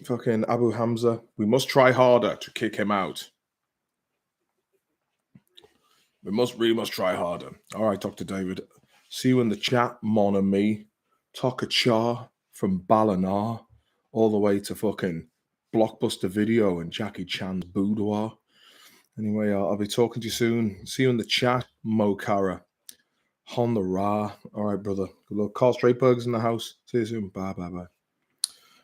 Fucking Abu Hamza. We must try harder to kick him out. We must try harder. All right, Dr. David. See you in the chat, mon ami. Cha from Ballina all the way to fucking Blockbuster Video and Jackie Chan's boudoir. Anyway, I'll be talking to you soon. See you in the chat, Mo Cara. Honda Ra. All right, brother. Good luck. Carl Straightbugs in the house. See you soon. Bye.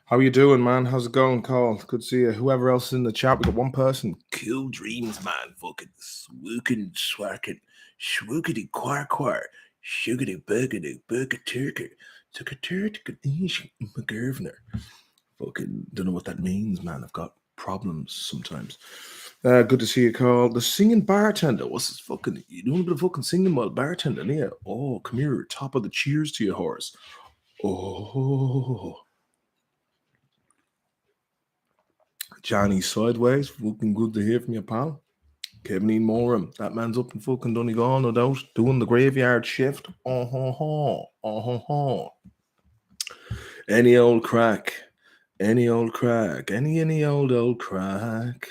How you doing, man? How's it going, Carl? Good to see you. Whoever else is in the chat, we got one person. Cool dreams, man. Fucking swooking, swarking, swookity, quar, shugity, burger, turkey, McGovernor. Fucking don't know what that means, man. I've got problems sometimes. Good to see you, Carl. The singing bartender. What's this fucking? You doing a bit of fucking singing while bartending? Yeah. Oh, come here. Top of the cheers to your horse. Oh. Johnny Sideways, fucking good to hear from you, pal. Kevin Moran, that man's up in fucking Donegal, no doubt, doing the graveyard shift. Any old crack. Any old crack. Any old crack.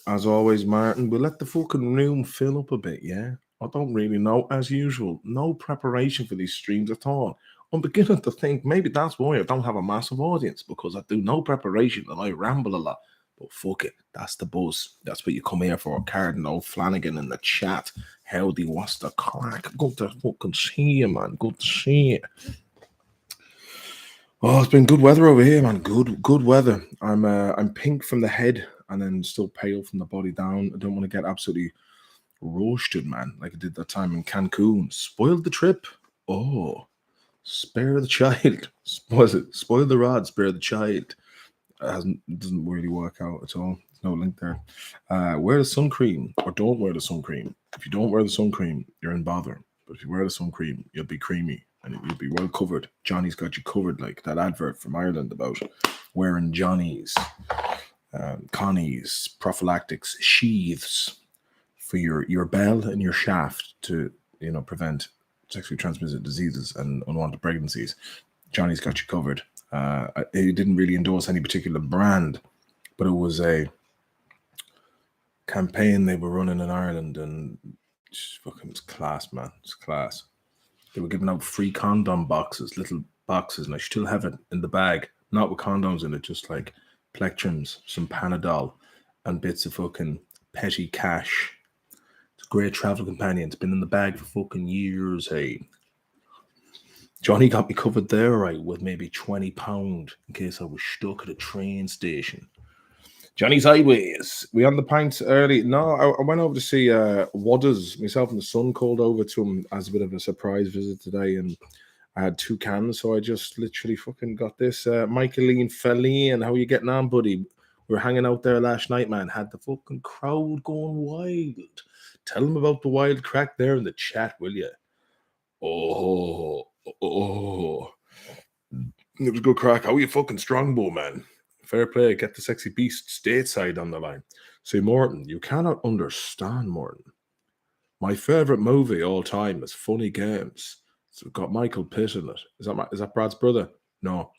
As always, Martin, we'll let the fucking room fill up a bit, yeah? I don't really know, as usual. No preparation for these streams at all. I'm beginning to think maybe that's why I don't have a massive audience, because I do no preparation and I ramble a lot. But fuck it, that's the buzz. That's what you come here for. Cardinal Flanagan in the chat. Howdy, what's the crack? Good to fucking see you, man. Good to see you. Oh, it's been good weather over here, man. Good weather. I'm pink from the head and then still pale from the body down. I don't want to get absolutely roasted, man, like I did that time in Cancun. Spoiled the trip. Oh. Spare the child. Spoil the rod, spare the child. It doesn't really work out at all. There's no link there. Wear the sun cream or don't wear the sun cream. If you don't wear the sun cream, you're in bother. But if you wear the sun cream, you'll be creamy and you'll be well covered. Johnny's got you covered, like that advert from Ireland about wearing Johnny's, Connie's, prophylactics, sheaths for your bell and your shaft to prevent sexually transmitted diseases and unwanted pregnancies. Johnny's got you covered. He didn't really endorse any particular brand, but it was a campaign they were running in Ireland, and fucking was class, man. It's class. They were giving out free condom boxes, little boxes, and I still have it in the bag, not with condoms in it, just like plectrums, some Panadol, and bits of fucking petty cash. It's a great travel companion. It's been in the bag for fucking years, hey. Johnny got me covered there, right, with maybe £20 in case I was stuck at a train station. Johnny Sideways. We on the pints early. No, I went over to see Wadders. Myself and the son called over to him as a bit of a surprise visit today, and I had 2 cans, so I just literally fucking got this. Michaeline Feline, how are you getting on, buddy? We were hanging out there last night, man. Had the fucking crowd going wild. Tell them about the wild crack there in the chat, will you? Oh. It was a good crack. How are you fucking strongbow, man? Fair play. Get the sexy beast stateside on the line. Say, Morton, you cannot understand, Morton. My favourite movie all time is Funny Games. It's got Michael Pitt in it. Is that Brad's brother? No.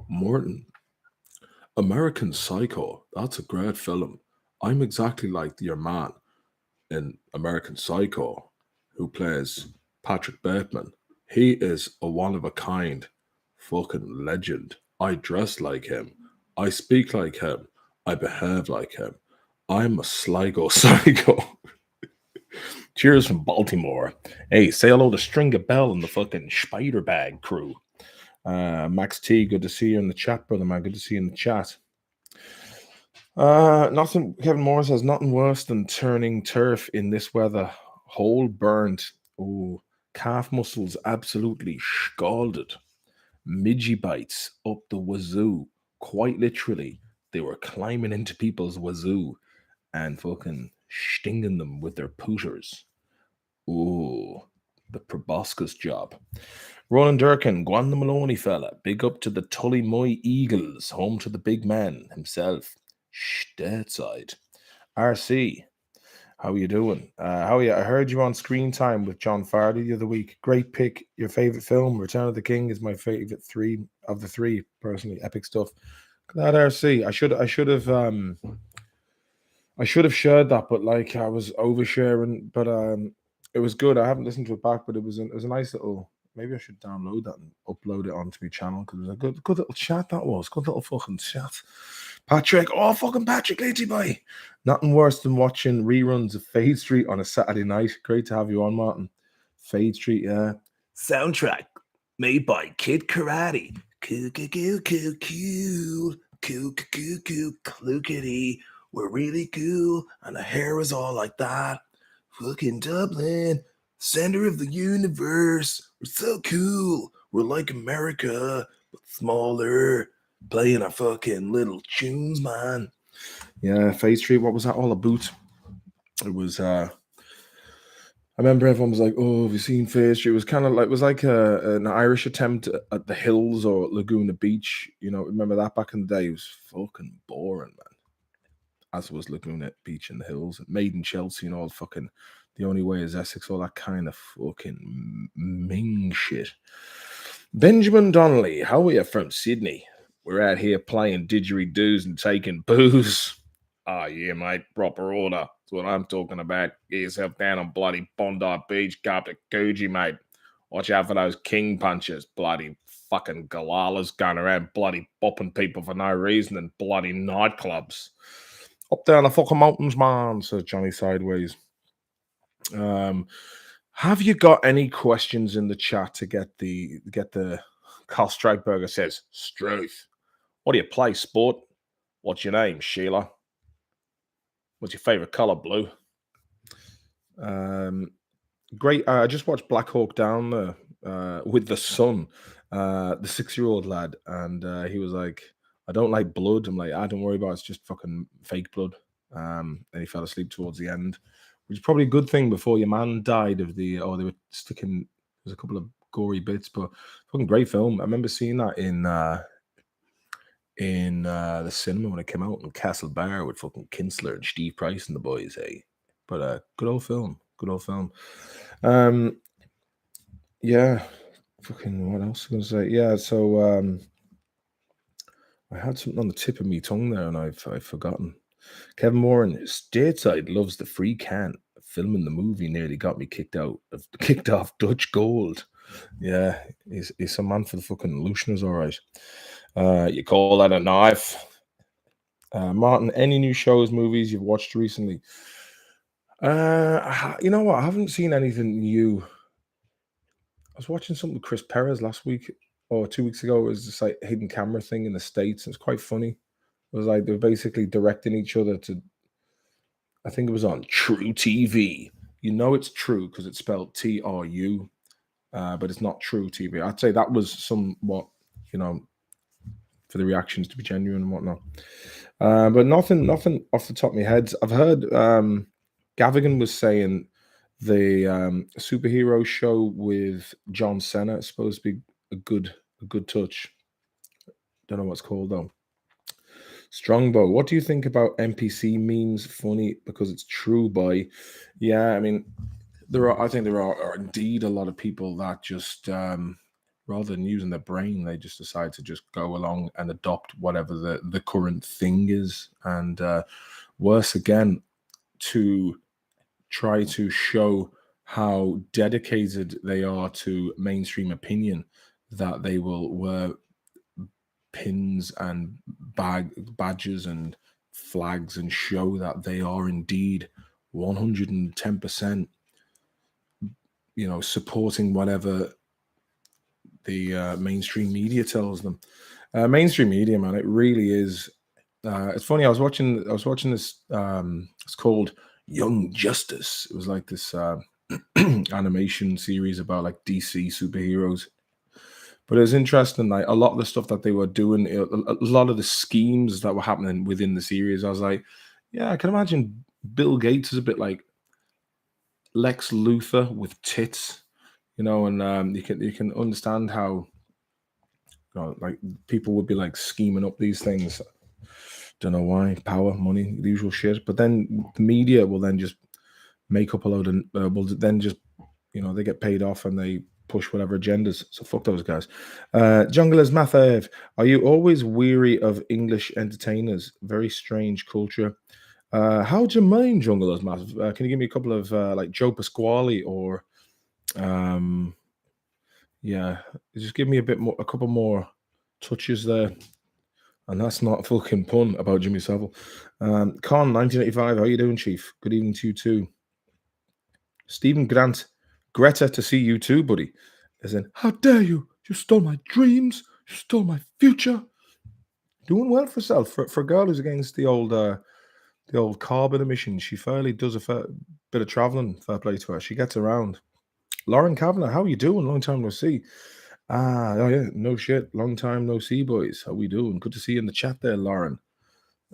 Morton. American Psycho. That's a great film. I'm exactly like your man in American Psycho who plays Patrick Bateman. He is a one-of-a-kind fucking legend. I dress like him. I speak like him. I behave like him. I'm a Sligo Psycho. Cheers from Baltimore. Hey, say hello to Stringer Bell and the fucking Spider Bag crew. Max T, good to see you in the chat, brother, man. Good to see you in the chat. Nothing. Kevin Moore says nothing worse than turning turf in this weather. Hole burnt. Oh, calf muscles absolutely scalded. Midgie bites up the wazoo. Quite literally, they were climbing into people's wazoo and fucking stinging them with their pooters. Oh, the proboscis job. Ronan Durkin, Gwanda Maloney fella, big up to the Tullymoy Eagles, home to the big man himself. Stateside. RC. How you doing? How are you? I heard you on Screen Time with John Farley the other week. Great pick. Your favorite film, Return of the King, is my favorite three of the three. Personally, epic stuff. Glad RC. I should have shared that, but like I was oversharing. But it was good. I haven't listened to it back, but it was a nice little. Maybe I should download that and upload it onto my channel because it was a good little chat. That was good little fucking chat. Patrick, oh fucking Patrick, Lindsay boy. Nothing worse than watching reruns of Fade Street on a Saturday night. Great to have you on, Martin. Fade Street, yeah. Soundtrack made by Kid Karate. Cool, cool, cool, cool, cool, cool, cool, cool, cool, we're really cool, and the hair was all like that. Fucking Dublin, center of the universe. We're so cool. We're like America, but smaller. Playing our fucking little tunes, man. Yeah, Fade Street, what was that all about? It was I remember everyone was like, "Oh, have you seen Fade Street?" It was kind of like an Irish attempt at the Hills or Laguna Beach. You know, remember that back in the day? It was fucking boring, man. As was Laguna Beach and the Hills, Made in Chelsea and all fucking The Only Way is Essex, all that kind of fucking ming shit. Benjamin Donnelly, how are you from Sydney? We're out here playing didgeridoos and taking booze. Oh, yeah, mate. Proper order. That's what I'm talking about. Get yourself down on bloody Bondi Beach, go up to Coogee, mate. Watch out for those king punchers. Bloody fucking galalas going around bloody bopping people for no reason in bloody nightclubs. Up there in the fucking mountains, man, says Johnny Sideways. Have you got any questions in the chat to get the Carl Strikeberger says, Struth. What do you play, sport? What's your name, Sheila? What's your favorite color, blue? Great. I just watched Black Hawk Down there with the son, the 6-year-old lad, and he was like, I don't like blood. I'm like, don't worry about it. It's just fucking fake blood. And he fell asleep towards the end, which is probably a good thing before your man died of they were sticking, there's a couple of gory bits, but fucking great film. I remember seeing that in the cinema when it came out in Castle Bar with fucking Kinsler and Steve Price and the boys, hey. But good old film. Yeah, fucking what else was I gonna say? Yeah, so I had something on the tip of my tongue there and I've forgotten. Kevin Warren, stateside loves the free can. Filming the movie nearly got me kicked off Dutch Gold. Yeah, he's a man for the fucking Lutioners, all right. You call that a knife? Martin, any new shows, movies you've watched recently? You know what? I haven't seen anything new. I was watching something with Chris Perez last week or 2 weeks ago. It was this like hidden camera thing in the States. It's quite funny. It was like they were basically directing each other to, I think it was on True TV. You know it's true because it's spelled TRU, but it's not True TV. I'd say that was somewhat, for the reactions to be genuine and whatnot. But nothing off the top of my head. I've heard Gavigan was saying the superhero show with John Cena is supposed to be a good touch. Don't know what's called though. Strongbow, what do you think about NPC memes? Funny because it's true, boy. Yeah, I mean, I think there are indeed a lot of people that just rather than using their brain, they just decide to just go along and adopt whatever the current thing is, and worse again, to try to show how dedicated they are to mainstream opinion, that they will wear pins and badges and flags and show that they are indeed 110%, supporting whatever the mainstream media tells them. Mainstream media, man, it really is. It's funny. I was watching this. It's called Young Justice. It was like this animation series about like DC superheroes. But it was interesting, like a lot of the stuff that they were doing, a lot of the schemes that were happening within the series. I was like, yeah, I can imagine Bill Gates is a bit like Lex Luthor with tits, and you can understand how, like people would be like scheming up these things. Don't know why, power, money, the usual shit. But then the media will then just make up a load of well, then just they get paid off and they push whatever agendas. So fuck those guys. Junglers Mathev, are you always weary of English entertainers? Very strange culture. How do you mind Junglers Mathev? Can you give me a couple of like Joe Pasquale or yeah, just give me a couple more touches there. And that's not a fucking pun about Jimmy Savile. Con 1985, how you doing, Chief? Good evening to you too. Stephen Grant, Greta, to see you too, buddy. As in, how dare you? You stole my dreams. You stole my future. Doing well for herself. For a girl who's against the old carbon emissions, she fairly does a fair bit of traveling. Fair play to her. She gets around. Lauren Kavanagh, how are you doing? Long time no see. Oh yeah, no shit. Long time no see, boys. How we doing? Good to see you in the chat there, Lauren.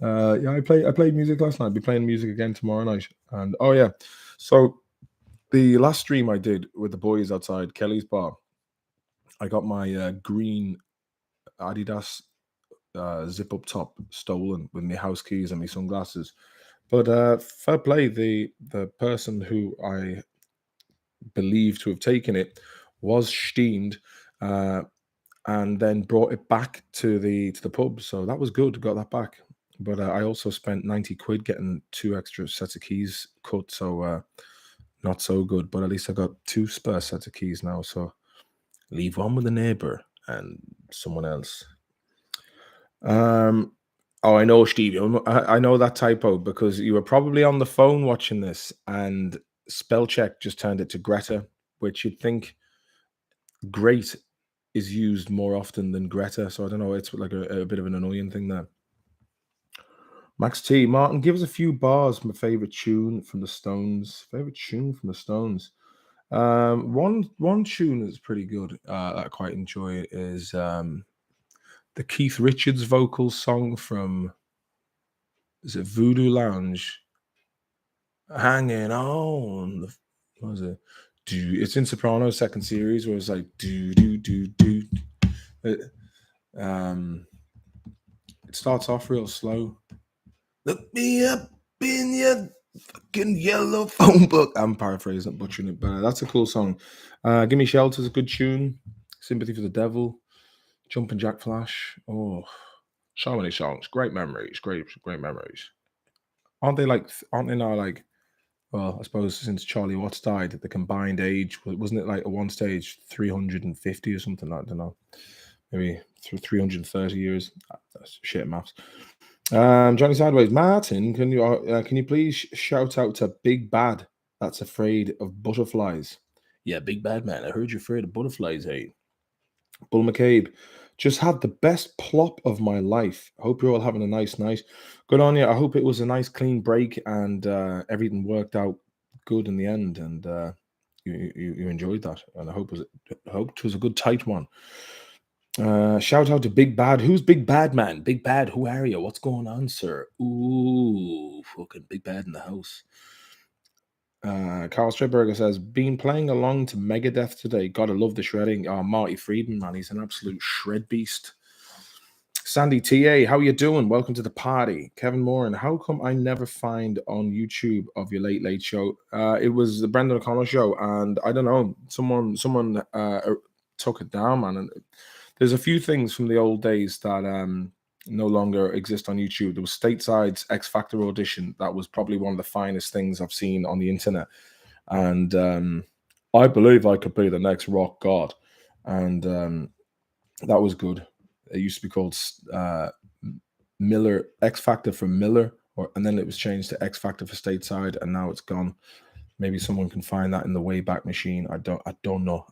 Yeah, I played music last night. I'll be playing music again tomorrow night. And oh yeah, so the last stream I did with the boys outside Kelly's bar, I got my green Adidas zip up top stolen with my house keys and my sunglasses. But fair play, the person who I believe to have taken it was steamed and then brought it back to the pub. So that was good. Got that back. But I also spent 90 quid getting 2 extra sets of keys cut. So not so good. But at least I got 2 spare sets of keys now. So leave one with a neighbor and someone else. Oh, I know, Steve. I know that typo because you were probably on the phone watching this and spell check just turned it to Greta, which you'd think great is used more often than Greta. So I don't know. It's like a bit of an annoying thing there. Max T. Martin, give us a few bars from a favorite tune from the Stones. Favorite tune from the Stones. One tune that's pretty good that I quite enjoy is the Keith Richards vocal song from, is it Voodoo Lounge? Hanging on. What was it? It's in Sopranos second series where it's like do do do do. It starts off real slow. Look me up in your fucking yellow phone book. I'm paraphrasing, butchering it, but that's a cool song. Give Me Shelter is a good tune. Sympathy for the Devil. Jumpin' Jack Flash. Oh, so many songs. Great memories. Great memories. Aren't they now like, well, I suppose since Charlie Watts died, the combined age, wasn't it like at one stage 350 or something? I don't know. Maybe through 330 years. That's shit maths. Johnny Sideways, Martin, can you please shout out to Big Bad that's afraid of butterflies? Yeah, Big Bad man. I heard you're afraid of butterflies, hey. Bull McCabe, just had the best plop of my life. Hope you're all having a nice night. Good on you. I hope it was a nice clean break and everything worked out good in the end, and you enjoyed that. And I hope it was a good tight one. Shout out to Big Bad. Who's Big Bad man? Big Bad, who are you? What's going on, sir? Ooh, fucking Big Bad in the house. Carl Strayberger says, been playing along to Megadeth today. Gotta love the shredding. Oh, Marty Friedman, man, he's an absolute shred beast. Sandy TA, how you doing? Welcome to the party. Kevin Moran, how come I never find on YouTube of your late show? It was the Brendan O'Connell show, and I don't know, someone took it down, man. And there's a few things from the old days that no longer exist on YouTube. There was Stateside's X Factor audition. That was probably one of the finest things I've seen on the internet. And I believe I could be the next rock god. And that was good. It used to be called Miller, X Factor for Miller, and then it was changed to X Factor for Stateside, and now it's gone. Maybe someone can find that in the Wayback Machine. I don't know.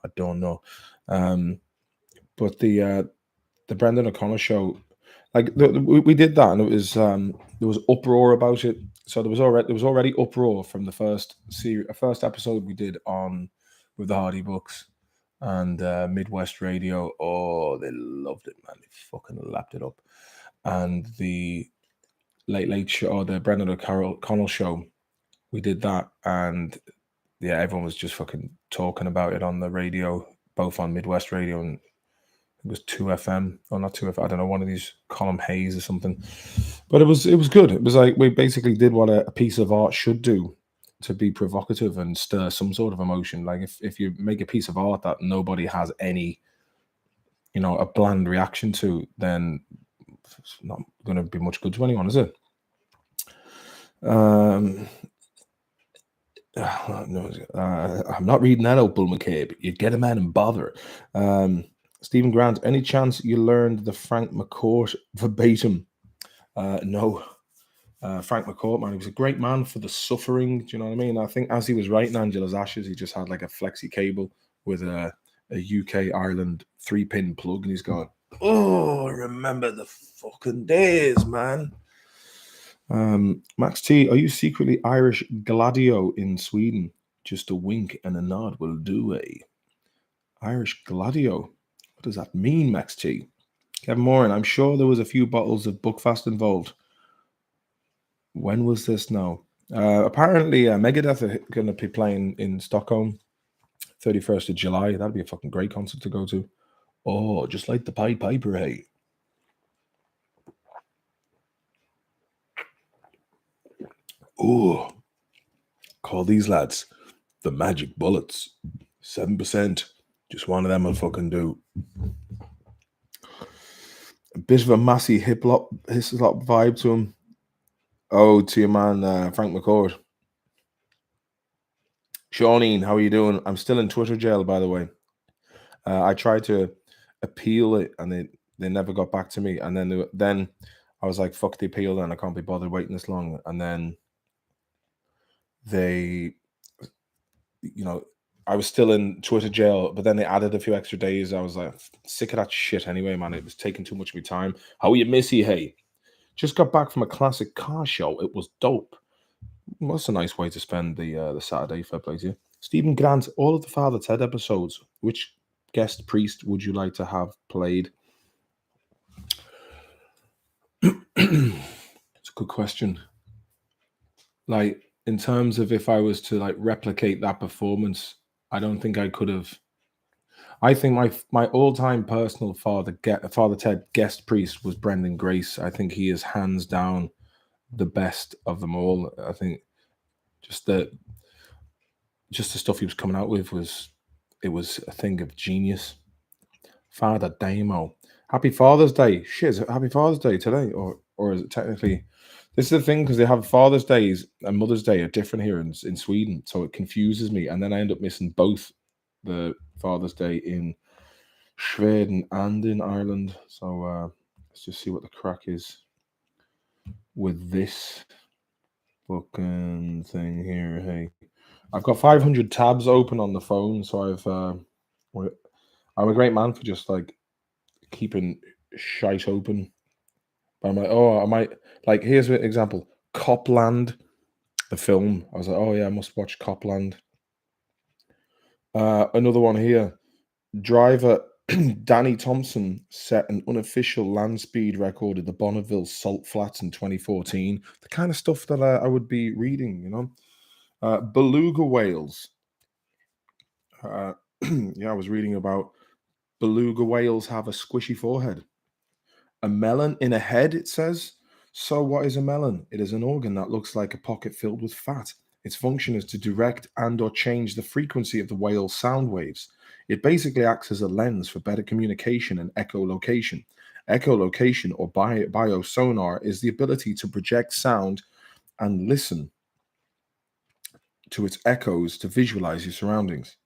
But the Brendan O'Connor show, like we did that, and it was there was uproar about it. So there was already uproar from the first episode we did on with the Hardy Books and Midwest Radio. Oh, they loved it, man. They fucking lapped it up. And the Late Show, or the Brendan O'Connell show, we did that, and yeah, everyone was just fucking talking about it on the radio, both on Midwest Radio and it was 2FM, or not 2FM, I don't know, one of these, Column Hayes or something. But it was good. It was like we basically did what a piece of art should do to be provocative and stir some sort of emotion. Like if you make a piece of art that nobody has any, a bland reaction to, then it's not going to be much good to anyone, is it? No, I'm not reading that out, Bull McCabe. You get a man and bother. Stephen Grant, any chance you learned the Frank McCourt verbatim? No. Frank McCourt, man, he was a great man for the suffering. Do you know what I mean? I think as he was writing Angela's Ashes, he just had like a flexi cable with a UK Ireland 3-pin plug, and he's going, "Oh, remember the fucking days, man." Max T, are you secretly Irish Gladio in Sweden? Just a wink and a nod will do. Irish Gladio. What does that mean, Max T? Kevin Moran, I'm sure there was a few bottles of Buckfast involved. When was this now? Apparently, Megadeth are going to be playing in Stockholm 31st of July. That'd be a fucking great concert to go to. Oh, just like the Pied Piper, hey. Oh, call these lads the Magic Bullets. 7%. Just one of them will fucking do. A bit of a massy hip-hop vibe to him. Oh, to your man, Frank McCourt. Shawneen, how are you doing? I'm still in Twitter jail, by the way. I tried to appeal it, and they never got back to me. And then I was like, fuck the appeal, and I can't be bothered waiting this long. And then they, I was still in Twitter jail, but then they added a few extra days. I was like, sick of that shit anyway, man. It was taking too much of my time. How are you, Missy? Hey, just got back from a classic car show. It was dope. That's a nice way to spend the Saturday. Fair play to you. Stephen Grant, all of the Father Ted episodes, which guest priest would you like to have played? It's a good question. Like, in terms of if I was to like replicate that performance, I don't think I could have. I think my all-time personal Father Ted guest priest was Brendan Grace. I think he is hands down the best of them all. I think just the stuff he was coming out with was a thing of genius. Father Damo, happy Father's Day. Shit, is it Happy Father's Day today, or is it technically? This is the thing, because they have Father's Days and Mother's Day are different here in Sweden, so it confuses me, and then I end up missing both the Father's Day in Sweden and in Ireland. So let's just see what the crack is with this fucking thing here. Hey, I've got 500 tabs open on the phone, so I'm a great man for just like keeping shite open. But I'm like, I might, like, here's an example. Copland, the film. I was like, oh yeah, I must watch Copland. Another one here. Driver Danny Thompson set an unofficial land speed record at the Bonneville Salt Flats in 2014. The kind of stuff that I would be reading, Beluga whales. Yeah, I was reading about beluga whales have a squishy forehead. A melon in a head, it says. So what is a melon? It is an organ that looks like a pocket filled with fat. Its function is to direct and or change the frequency of the whale's sound waves. It basically acts as a lens for better communication and echolocation. Echolocation, or biosonar, is the ability to project sound and listen to its echoes to visualize your surroundings.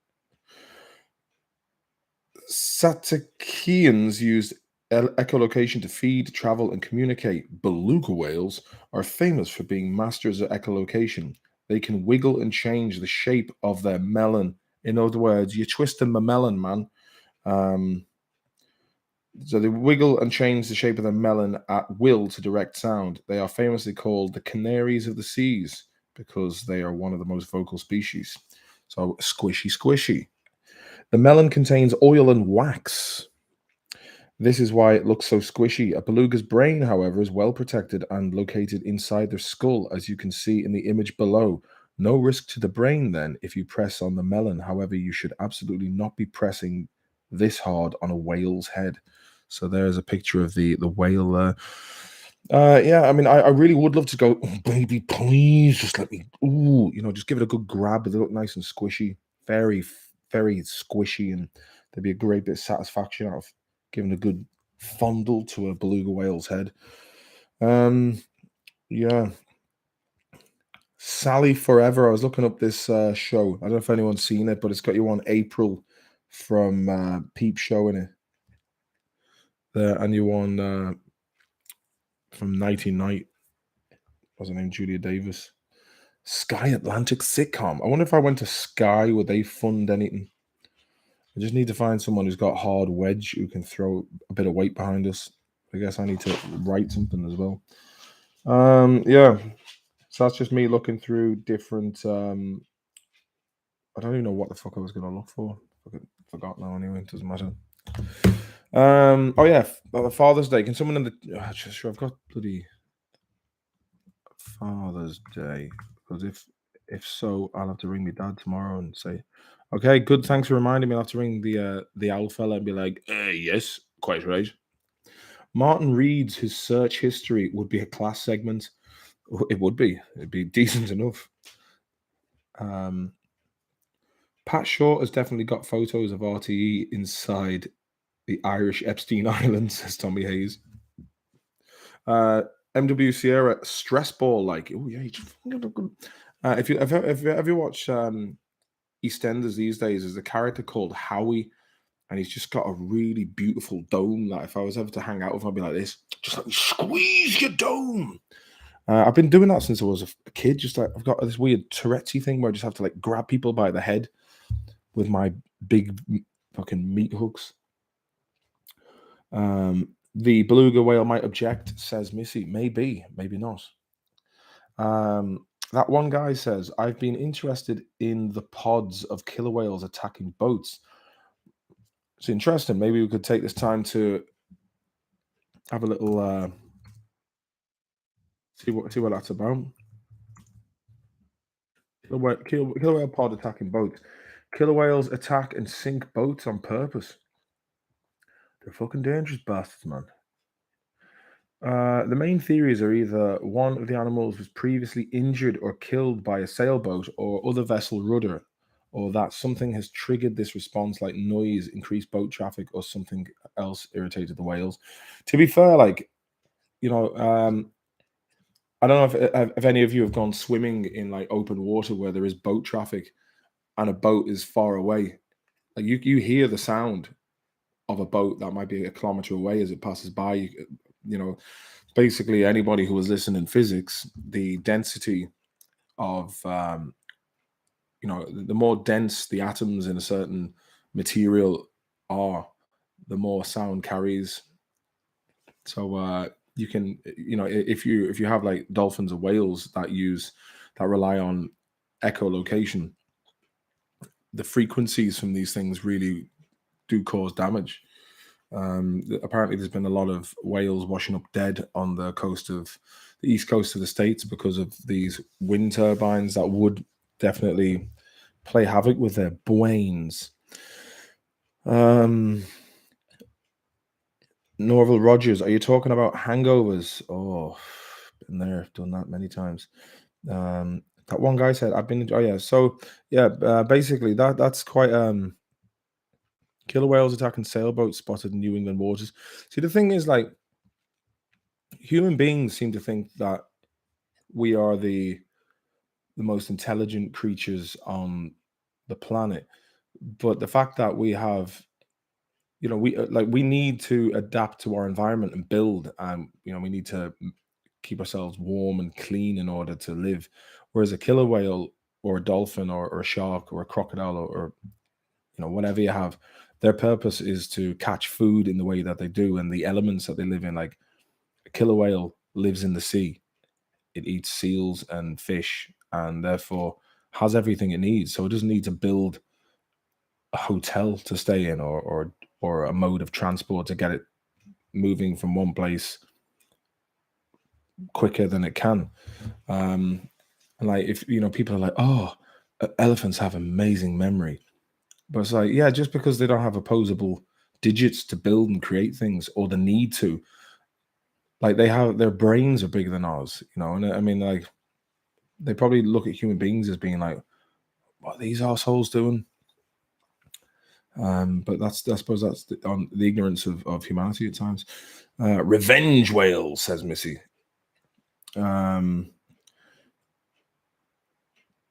Satakeans used echolocation to feed, travel, and communicate. Beluga whales are famous for being masters of echolocation. They can wiggle and change the shape of their melon. In other words, you're twisting my melon, man. So they wiggle and change the shape of their melon at will to direct sound. They are famously called the canaries of the seas because they are one of the most vocal species. So squishy. The melon contains oil and wax. This is why it looks so squishy. A beluga's brain, however, is well protected and located inside their skull, as you can see in the image below. No risk to the brain, then, if you press on the melon. However, you should absolutely not be pressing this hard on a whale's head. So there's a picture of the whale. Yeah, I mean, I really would love to go, "Oh, baby, please just let me, ooh, just give it a good grab. They look nice and squishy, very, very squishy, and there'd be a great bit of satisfaction out of giving a good fondle to a beluga whale's head. Um, yeah, Sally Forever. I was looking up this show. I don't know if anyone's seen it, but it's got you on April from Peep Show in it. There, and you on from Nighty Night. What's her name? Julia Davis. Sky Atlantic sitcom. I wonder if I went to Sky, would they fund anything? I just need to find someone who's got hard wedge who can throw a bit of weight behind us. I guess I need to write something as well. Yeah. So that's just me looking through different. I don't even know what the fuck I was gonna look for. I forgot now. Anyway, it doesn't matter. Oh yeah, Father's Day. Can someone in the? Just sure, I've got bloody Father's Day, because if so, I'll have to ring my dad tomorrow and say, "Okay, good. Thanks for reminding me. I'll have to ring the owl fella and be like, yes, quite right." Martin reads his search history would be a class segment. It would be. It'd be decent enough. Um, Pat Short has definitely got photos of RTE inside the Irish Epstein Islands, says Tommy Hayes. MW Sierra stress ball, like, oh yeah, if you watch EastEnders these days, there's a character called Howie, and he's just got a really beautiful dome. That if I was ever to hang out with him, I'd be like this, just let me squeeze your dome. I've been doing that since I was a kid. Just like I've got this weird Tourette's thing where I just have to like grab people by the head with my big fucking meat hooks. The beluga whale might object, says Missy. Maybe, maybe not. That one guy says, I've been interested in the pods of killer whales attacking boats. It's interesting. Maybe we could take this time to have a little see what that's about. Killer whale pod attacking boats. Killer whales attack and sink boats on purpose. They're fucking dangerous bastards, man. The main theories are either one of the animals was previously injured or killed by a sailboat or other vessel rudder, or that something has triggered this response, like noise, increased boat traffic, or something else irritated the whales. To be fair, like, you know, I don't know if any of you have gone swimming in like open water where there is boat traffic and a boat is far away. Like you hear the sound of a boat that might be a kilometer away as it passes by. You know, basically anybody who was listening in physics, the density of the more dense the atoms in a certain material are, the more sound carries. So you can, if you have like dolphins or whales that rely on echolocation, the frequencies from these things really do cause damage. Apparently, there's been a lot of whales washing up dead on the east coast of the states because of these wind turbines that would definitely play havoc with their brains. Norval Rogers, are you talking about hangovers? Oh, been there, done that many times. That one guy said, "I've been." Oh yeah, so yeah, basically that's quite killer whales attacking sailboats spotted in New England waters. See, the thing is, like, human beings seem to think that we are the most intelligent creatures on the planet, but the fact that we have, we need to adapt to our environment and build, and we need to keep ourselves warm and clean in order to live. Whereas a killer whale or a dolphin or a shark or a crocodile or whatever you have, their purpose is to catch food in the way that they do and the elements that they live in. Like a killer whale lives in the sea, it eats seals and fish, and therefore has everything it needs. So it doesn't need to build a hotel to stay in or a mode of transport to get it moving from one place quicker than it can. And like, if people are like, oh, elephants have amazing memory, but it's like, yeah, just because they don't have opposable digits to build and create things or the need to, Like their brains are bigger than ours, you know. And I mean, like they probably look at human beings as being like, what are these assholes doing? But I suppose that's on the ignorance of humanity at times. Revenge whales, says Missy.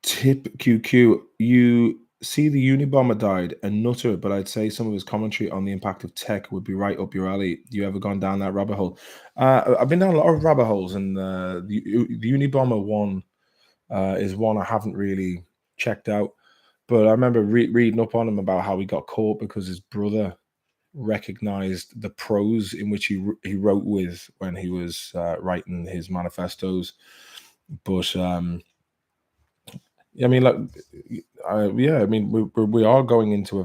Tip QQ, you see the Unabomber died, a nutter, but I'd say some of his commentary on the impact of tech would be right up your alley. You ever gone down that rabbit hole? I've been down a lot of rabbit holes, and the Unabomber one is one I haven't really checked out. But I remember reading up on him about how he got caught because his brother recognized the prose in which he wrote with when he was writing his manifestos. But I mean, like, yeah, I mean, we are going into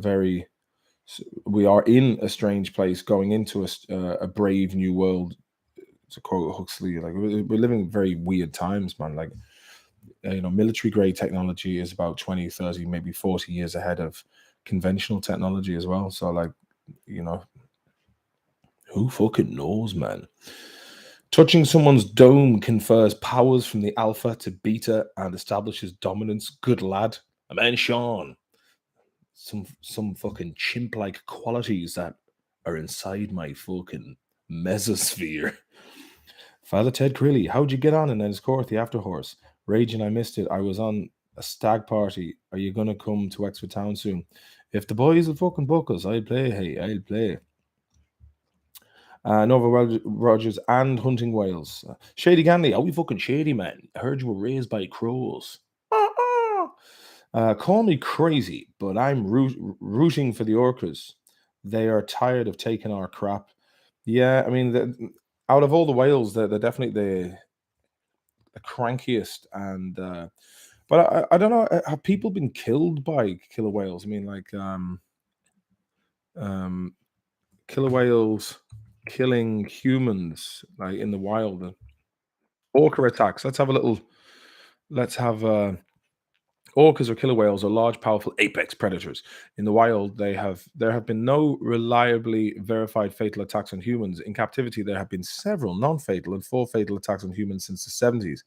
we are in a strange place, going into a brave new world. To quote Huxley, like we're living very weird times, man. Like, military grade technology is about 20, 30, maybe 40 years ahead of conventional technology as well. So, like, who fucking knows, man? Touching someone's dome confers powers from the alpha to beta and establishes dominance. Good lad. A man, Sean. Some fucking chimp-like qualities that are inside my fucking mesosphere. Father Ted Crilly, how'd you get on in Enniscorthy the after horse? Raging I missed it. I was on a stag party. Are you gonna come to Wexford Town soon? If the boys will fucking book us, I'll play. Hey, I'll play. Nova Rogers and Hunting Whales. Shady Ganley, are we fucking shady, man? I heard you were raised by crows. Call me crazy, but I'm rooting for the orcas. They are tired of taking our crap. Yeah, I mean, out of all the whales, they're definitely the crankiest. And but I don't know. Have people been killed by killer whales? I mean, like killer whales killing humans, like in the wild. Orca attacks. Let's have orcas or killer whales are large, powerful apex predators. In the wild, there have been no reliably verified fatal attacks on humans. In captivity, there have been several non-fatal and 4 fatal attacks on humans since the 70s.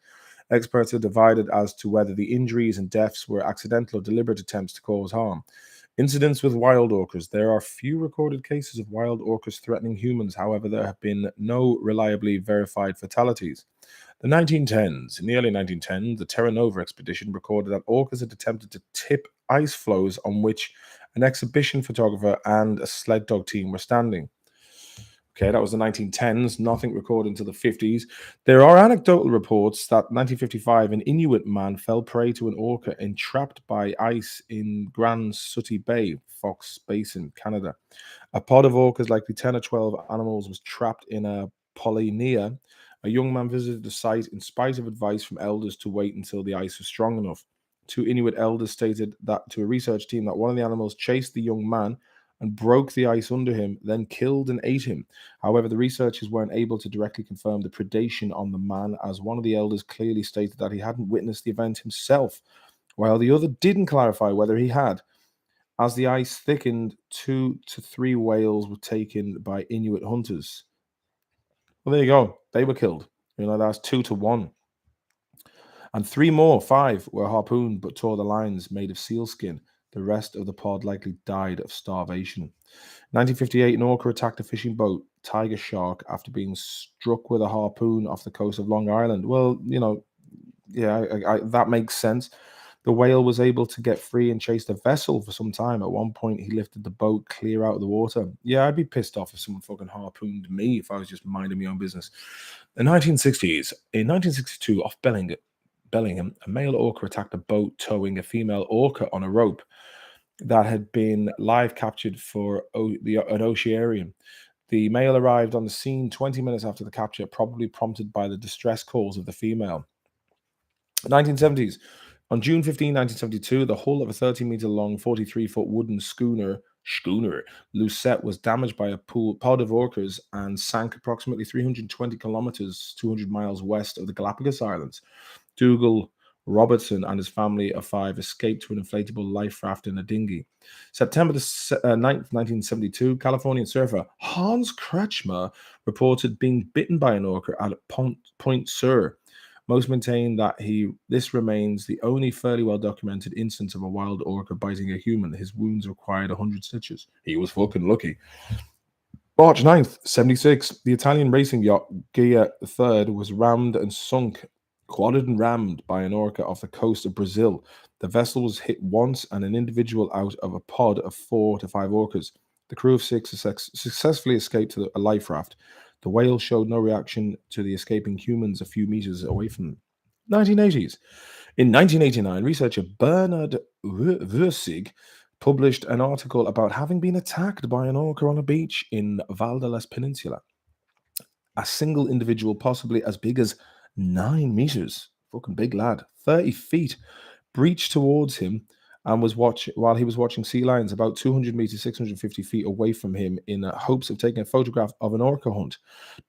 Experts are divided as to whether the injuries and deaths were accidental or deliberate attempts to cause harm. Incidents with wild orcas. There are few recorded cases of wild orcas threatening humans. However, there have been no reliably verified fatalities. The 1910s. In the early 1910s, the Terra Nova expedition recorded that orcas had attempted to tip ice floes on which an exhibition photographer and a sled dog team were standing. Okay, that was the 1910s, nothing recorded until the 50s. There are anecdotal reports that 1955, an Inuit man fell prey to an orca entrapped by ice in Grand Sooty Bay, Fox Basin, Canada. A pod of orcas, likely 10 or 12 animals, was trapped in a polynia. A young man visited the site in spite of advice from elders to wait until the ice was strong enough. 2 Inuit elders stated that to a research team that one of the animals chased the young man and broke the ice under him, then killed and ate him. However, the researchers weren't able to directly confirm the predation on the man, as one of the elders clearly stated that he hadn't witnessed the event himself, while the other didn't clarify whether he had. As the ice thickened, 2 to 3 whales were taken by Inuit hunters. Well, there you go. They were killed. That's 2 to 1. And 5 were harpooned but tore the lines made of sealskin. The rest of the pod likely died of starvation. 1958, an orca attacked a fishing boat, Tiger Shark, after being struck with a harpoon off the coast of Long Island. Well, yeah, that makes sense. The whale was able to get free and chase the vessel for some time. At one point, he lifted the boat clear out of the water. Yeah, I'd be pissed off if someone fucking harpooned me if I was just minding my own business. In 1962, off Bellingham, a male orca attacked a boat towing a female orca on a rope that had been live captured for an ocearium. The male arrived on the scene 20 minutes after the capture, probably prompted by the distress calls of the female. 1970s. On June 15, 1972, the hull of a 30-meter long, 43-foot wooden schooner Lucette was damaged by a pod of orcas and sank approximately 320 kilometers, 200 miles west of the Galapagos Islands. Dougal Robertson and his family of 5 escaped to an inflatable life raft in a dinghy. September the 9th, 1972, Californian surfer Hans Kretschmer reported being bitten by an orca at Point Sur. Most maintain that this remains the only fairly well documented instance of a wild orca biting a human. His wounds required 100 stitches. He was fucking lucky. March 9th, 76, the Italian racing yacht Gia III was rammed and sunk, quadded and rammed by an orca off the coast of Brazil. The vessel was hit once and an individual out of a pod of 4 to 5 orcas. The crew of 6 successfully escaped to a life raft. The whale showed no reaction to the escaping humans a few meters away from them. 1980s. In 1989, researcher Bernard Würzig published an article about having been attacked by an orca on a beach in Valdeles Peninsula. A single individual, possibly as big as 9 meters, fucking big lad, 30 feet, breached towards him and while he was watching sea lions about 200 meters, 650 feet away from him in hopes of taking a photograph of an orca hunt.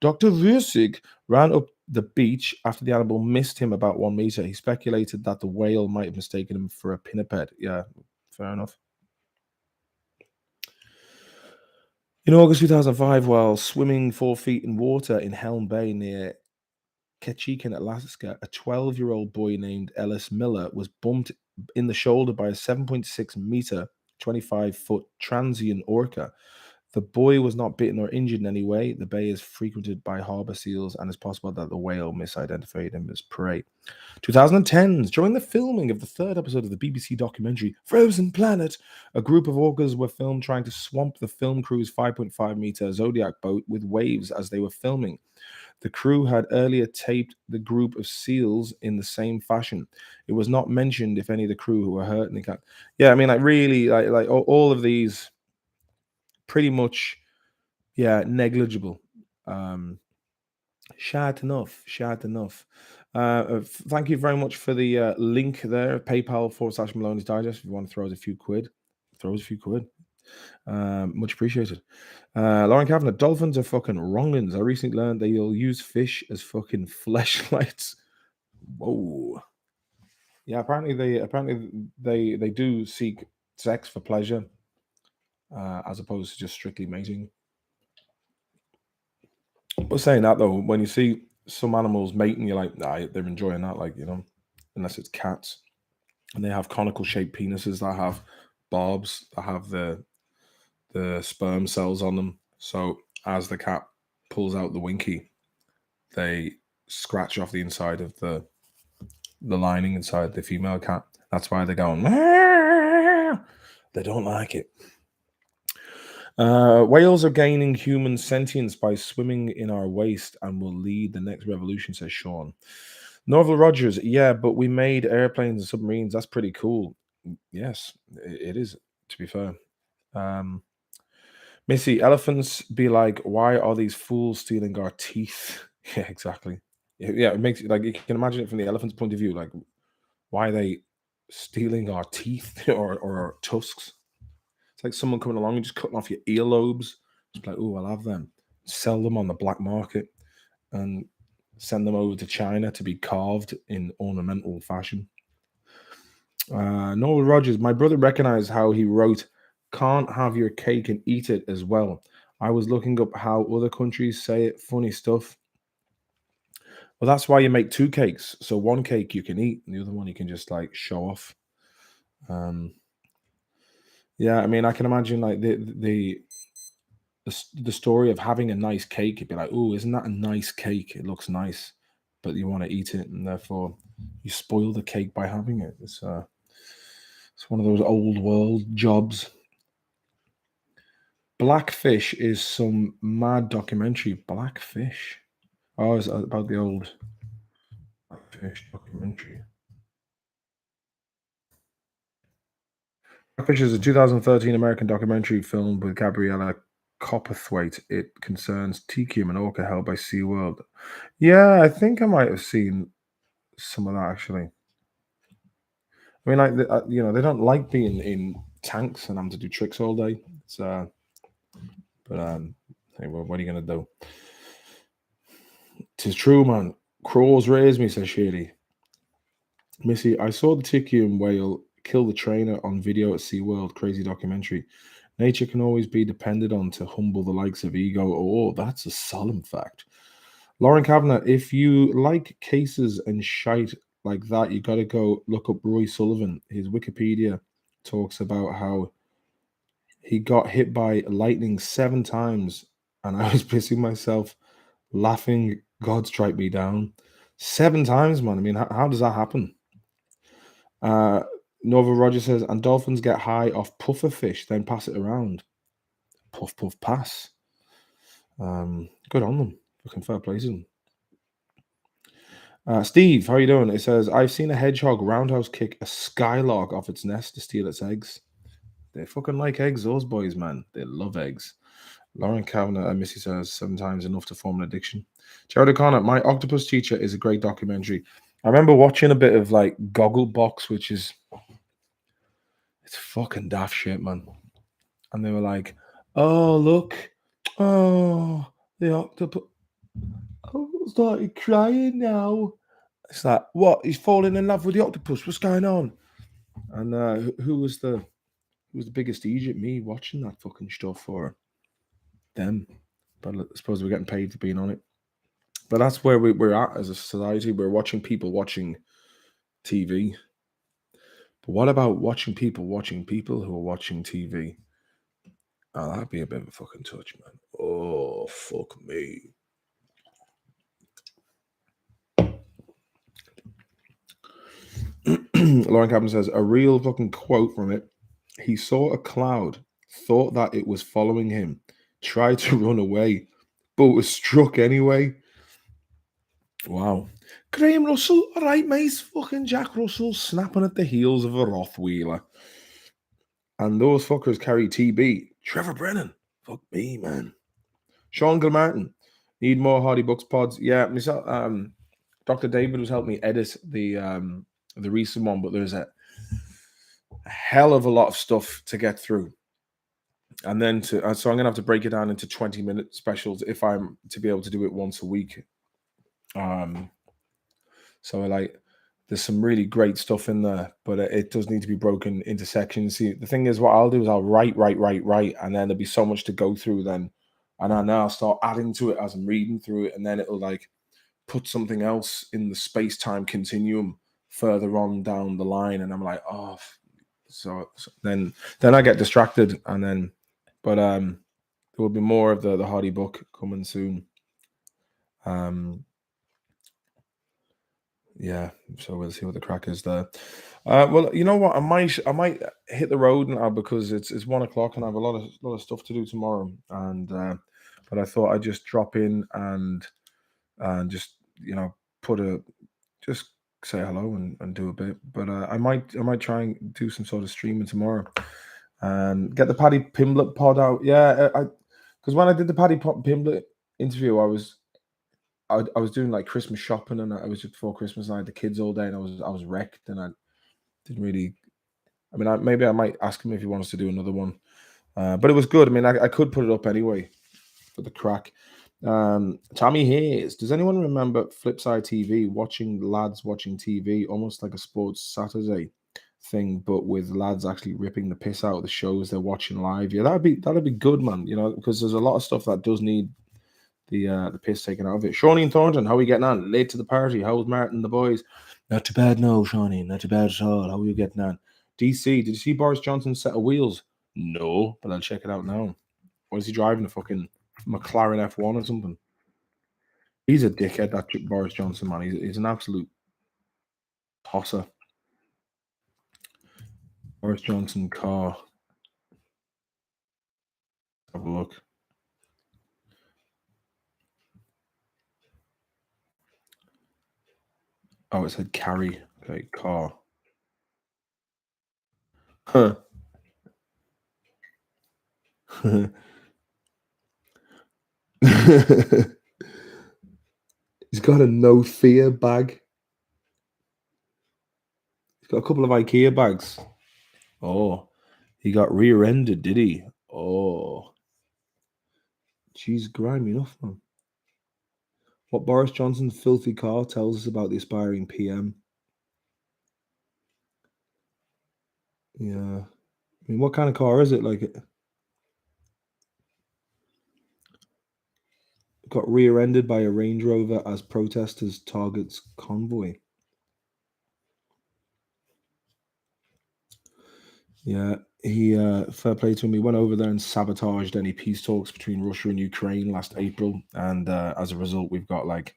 Dr. Würzig ran up the beach after the animal missed him about 1 meter. He speculated that the whale might have mistaken him for a pinniped. Yeah, fair enough. In August 2005, while swimming 4 feet in water in Helm Bay near Ketchikan, Alaska, a 12-year-old boy named Ellis Miller was bumped in the shoulder by a 7.6 meter, 25-foot transient orca. The boy was not bitten or injured in any way. The bay is frequented by harbor seals, and it's possible that the whale misidentified him as prey. 2010s, during the filming of the 3rd episode of the BBC documentary Frozen Planet, a group of orcas were filmed trying to swamp the film crew's 5.5 meter Zodiac boat with waves as they were filming. The crew had earlier taped the group of seals in the same fashion. It was not mentioned if any of the crew who were hurt. Yeah, I mean, like really, like all of these, pretty much, yeah, negligible. Shad enough. Thank you very much for the link there. PayPal/Maloney's Digest. If you want to throw us a few quid, much appreciated. Lauren Kavanagh, dolphins are fucking wrongins. I recently learned that you'll use fish as fucking fleshlights. Whoa. Yeah, apparently they do seek sex for pleasure, as opposed to just strictly mating. But saying that though, when you see some animals mating, you're like, nah, they're enjoying that, like, you know, unless it's cats. And they have conical shaped penises that have barbs that have the sperm cells on them. So as the cat pulls out the winky, they scratch off the inside of the lining inside the female cat. That's why they're going, Aah! They don't like it. Whales are gaining human sentience by swimming in our waste and will lead the next revolution, says Sean. Norval Rogers, yeah, but we made airplanes and submarines. That's pretty cool. Yes, it is, to be fair. Missy, elephants be like, why are these fools stealing our teeth? Yeah, exactly. Yeah, it makes, like, you can imagine it from the elephant's point of view. Like, why are they stealing our teeth or our tusks? It's like someone coming along and just cutting off your earlobes. Just like, oh, I'll have them. Sell them on the black market and send them over to China to be carved in ornamental fashion. Noel Rogers, my brother recognized how he wrote, can't have your cake and eat it as well. I was looking up how other countries say it, funny stuff. Well, that's why you make 2 cakes. So one cake you can eat, and the other one you can just like show off. Yeah, I mean, I can imagine like the story of having a nice cake. You'd be like, oh, isn't that a nice cake? It looks nice, but you want to eat it, and therefore you spoil the cake by having it. It's one of those old world jobs. Blackfish is some mad documentary. Blackfish. Oh, it's about the old Blackfish documentary. Blackfish is a 2013 American documentary filmed with Gabriella Copperthwaite. It concerns Tikium, an orca held by SeaWorld. Yeah, I think I might have seen some of that actually. I mean, like, you know, they don't like being in tanks and having to do tricks all day. It's hey, well, what are you gonna do? 'Tis true, man. Crows raise me, says Shady. Missy, I saw the Tikium whale kill the trainer on video at SeaWorld. Crazy documentary. Nature can always be depended on to humble the likes of ego. Oh, that's a solemn fact. Lauren Kavanagh, if you like cases and shite like that, you got to go look up Roy Sullivan. His Wikipedia talks about how he got hit by lightning 7 times, and I was pissing myself laughing. God strike me down. 7 times, man. I mean, how does that happen? Uh, Nova Roger says, and dolphins get high off puffer fish, then pass it around. Puff, puff, pass. Good on them. Fucking fair play to them. Steve, how you doing? It says, I've seen a hedgehog roundhouse kick a skylark off its nest to steal its eggs. They fucking like eggs, those boys, man. They love eggs. Lauren Kavanagh and Missy says 7 times enough to form an addiction. Jared O'Connor, My Octopus Teacher is a great documentary. I remember watching a bit of like Gogglebox, which is it's fucking daft shit, man. And they were like, "Oh look, oh the octopus." I started crying now. It's like, what? He's falling in love with the octopus. What's going on? And who was the biggest Egypt? Me watching that fucking stuff for them. But I suppose we're getting paid for being on it. But that's where we're at as a society. We're watching people watching TV. But what about watching people who are watching TV? Oh, that'd be a bit of a fucking touch, man. Oh, fuck me. Lauren Captain says, a real fucking quote from it. He saw a cloud, thought that it was following him, tried to run away, but was struck anyway. Wow. Graham Russell, all right, mate. Fucking Jack Russell snapping at the heels of a Rothwheeler. And those fuckers carry TB. Trevor Brennan. Fuck me, man. Sean Gilmartin. Need more Hardy Books pods. Yeah, myself, Dr. David was helping me edit the recent one, but there's a hell of a lot of stuff to get through. And then so I'm going to have to break it down into 20-minute specials if I'm to be able to do it once a week. So there's some really great stuff in there, but it does need to be broken into sections. See, the thing is, what I'll do is I'll write, and then there'll be so much to go through then. And I'll start adding to it as I'm reading through it, and then it'll like put something else in the space-time continuum further on down the line, and I'm like, oh, so then I get distracted, and then, but there will be more of the Hardy book coming soon. Yeah, so we'll see what the crack is there. Well, you know what? I might hit the road now because it's 1:00 and I have a lot of stuff to do tomorrow. And but I thought I'd just drop in and just just say hello and do a bit. But I might try and do some sort of streaming tomorrow and get the Paddy Pimblett pod out. Yeah, because when I did the Paddy Pimblett interview, I was doing like Christmas shopping, and I was just before Christmas, and I had the kids all day, and I was wrecked, and I didn't really. I mean, maybe I might ask him if he wants to do another one, but it was good. I mean, I could put it up anyway for the crack. Tommy Hayes, does anyone remember Flipside TV watching lads watching TV, almost like a sports Saturday thing, but with lads actually ripping the piss out of the shows they're watching live? Yeah, that'd be good, man. You know, because there's a lot of stuff that does need the piss taken out of it. Shawnee and Thornton, how are we getting on? Late to the party. How's Martin and the boys? Not too bad, no, Shawnee. Not too bad at all. How are you getting on? DC, did you see Boris Johnson's set of wheels? No, but I'll check it out now. What is he driving? A fucking McLaren F1 or something? He's a dickhead, that Boris Johnson, man. He's an absolute tosser. Boris Johnson car. Have a look. Oh, it said carry. Okay, car. Huh. He's got a no fear bag. He's got a couple of IKEA bags. Oh, he got rear-ended, did he? Oh, she's grimy enough, man. What Boris Johnson's filthy car tells us about the aspiring PM. Yeah. I mean, what kind of car is it? Like, it got rear-ended by a Range Rover as protesters targets convoy. Yeah, he fair play to him. He went over there and sabotaged any peace talks between Russia and Ukraine last April, and as a result, we've got like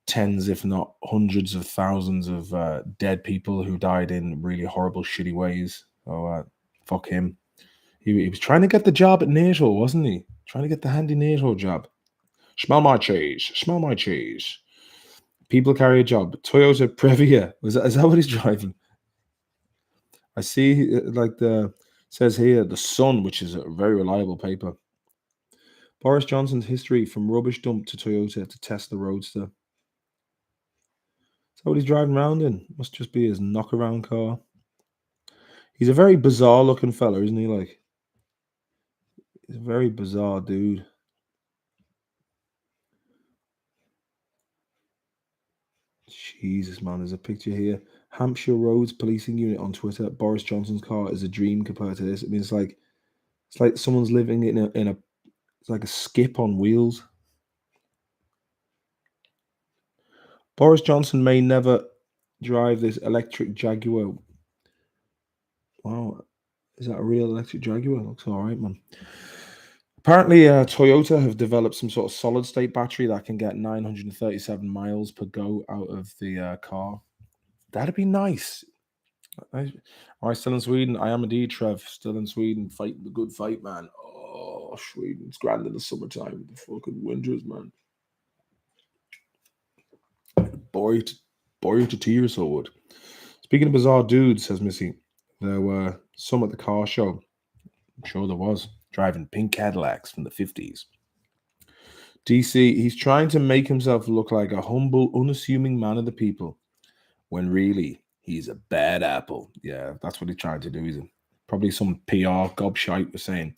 tens, if not hundreds of thousands of dead people who died in really horrible, shitty ways. So fuck him. He was trying to get the job at NATO, wasn't he? Trying to get the handy NATO job. Smell my cheese. Smell my cheese. People carry a job. Toyota Previa. Is that what he's driving? I see, like the says here, the Sun, which is a very reliable paper. Boris Johnson's history from rubbish dump to Toyota to Tesla Roadster. Is that what he's driving around in? Must just be his knockaround car. He's a very bizarre looking fella, isn't he? Like, he's a very bizarre dude. Jesus, man, there's a picture here. Hampshire Roads Policing Unit on Twitter. Boris Johnson's car is a dream compared to this. I mean, it's like someone's living in a it's like a skip on wheels. Boris Johnson may never drive this electric Jaguar. Wow, is that a real electric Jaguar? Looks all right, man. Apparently, Toyota have developed some sort of solid state battery that can get 937 miles per go out of the car. That'd be nice. Am I still in Sweden? I am indeed, Trev. Still in Sweden, fighting the good fight, man. Oh, Sweden. It's grand in the summertime. The fucking winters, man. Bore you to tears, so would. Speaking of bizarre dudes, says Missy, there were some at the car show. I'm sure there was. Driving pink Cadillacs from the 50s. DC, he's trying to make himself look like a humble, unassuming man of the people, when really he's a bad apple. Yeah, that's what he's trying to do. He's probably some PR gobshite was saying,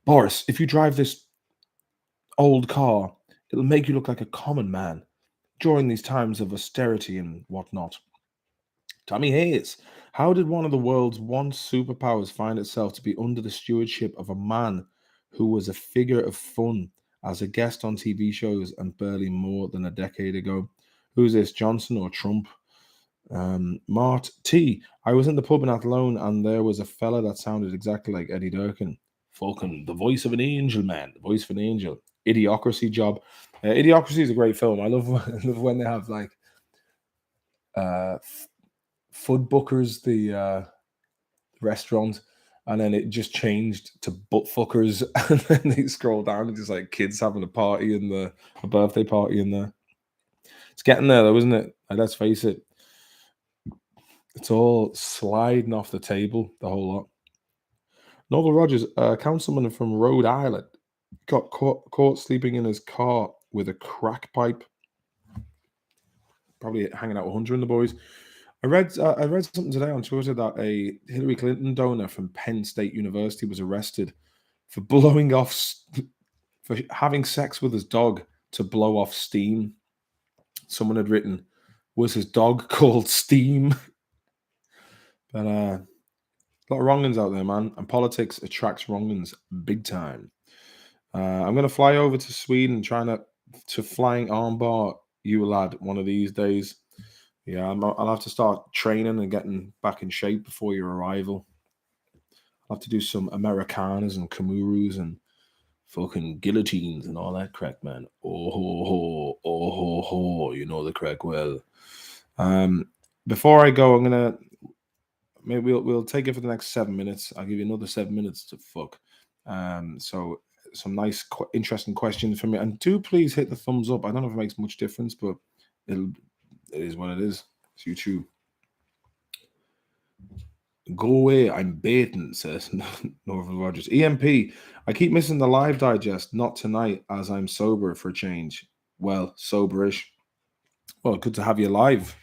Boris, if you drive this old car, it'll make you look like a common man during these times of austerity and whatnot. Tommy Hayes, how did one of the world's once superpowers find itself to be under the stewardship of a man who was a figure of fun as a guest on TV shows and barely more than a decade ago? Who's this, Johnson or Trump? Mart T. I was in the pub in Athlone and there was a fella that sounded exactly like Eddie Durkin. Fucking the voice of an angel, man. The voice of an angel. Idiocracy job. Idiocracy is a great film. I love, I love when they have like uh, Food Bookers, the restaurant, and then it just changed to Butt Fuckers, and then they scroll down and just like kids having a birthday party in there. It's getting there though, isn't it? Like, let's face it, it's all sliding off the table, the whole lot. Novel Rogers, a councilman from Rhode Island, got caught sleeping in his car with a crack pipe. Probably hanging out with Hunter and the boys. I read something today on Twitter that a Hillary Clinton donor from Penn State University was arrested for blowing off for having sex with his dog to blow off steam. Someone had written, was his dog called Steam? But a lot of wrongins out there, man, and politics attracts wrongins big time. I'm gonna fly over to Sweden, trying to flying armbar you, lad, one of these days. Yeah, I'll have to start training and getting back in shape before your arrival. I'll have to do some Americanas and Kamurus and fucking guillotines and all that crack, man. Oh ho ho, oh ho ho, you know the crack well. Before I go, I'm gonna maybe we'll take it for the next 7 minutes. I'll give you another 7 minutes to fuck. So some nice, interesting questions for me, and do please hit the thumbs up. I don't know if it makes much difference, but it is what it is. It's YouTube. Go away, I'm baiting, says Norval Rogers. EMP, I keep missing the live digest, not tonight, as I'm sober for a change. Well, soberish. Well, good to have you live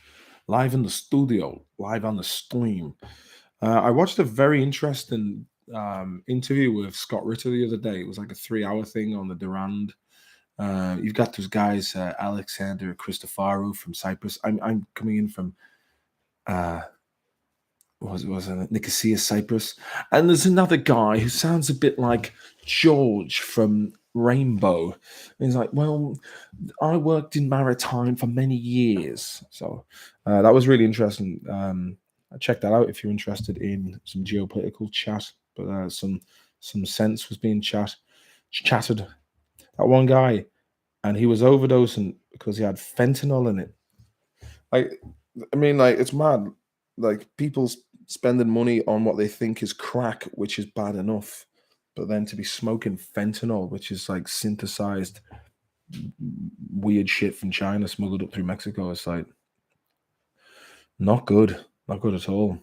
in the studio, live on the stream. I watched a very interesting interview with Scott Ritter the other day. It was like a 3-hour thing on the Durand. You've got those guys, Alexander Christoforou from Cyprus. I'm coming in from was in Nicosia, Cyprus. And there's another guy who sounds a bit like George from Rainbow. He's like, well, I worked in maritime for many years. So that was really interesting. Check that out if you're interested in some geopolitical chat. But some sense was being chatted. That one guy, and he was overdosing because he had fentanyl in it. Like, I mean, like, it's mad. Like, people spending money on what they think is crack, which is bad enough, but then to be smoking fentanyl, which is like synthesized weird shit from China smuggled up through Mexico, it's like not good, not good at all.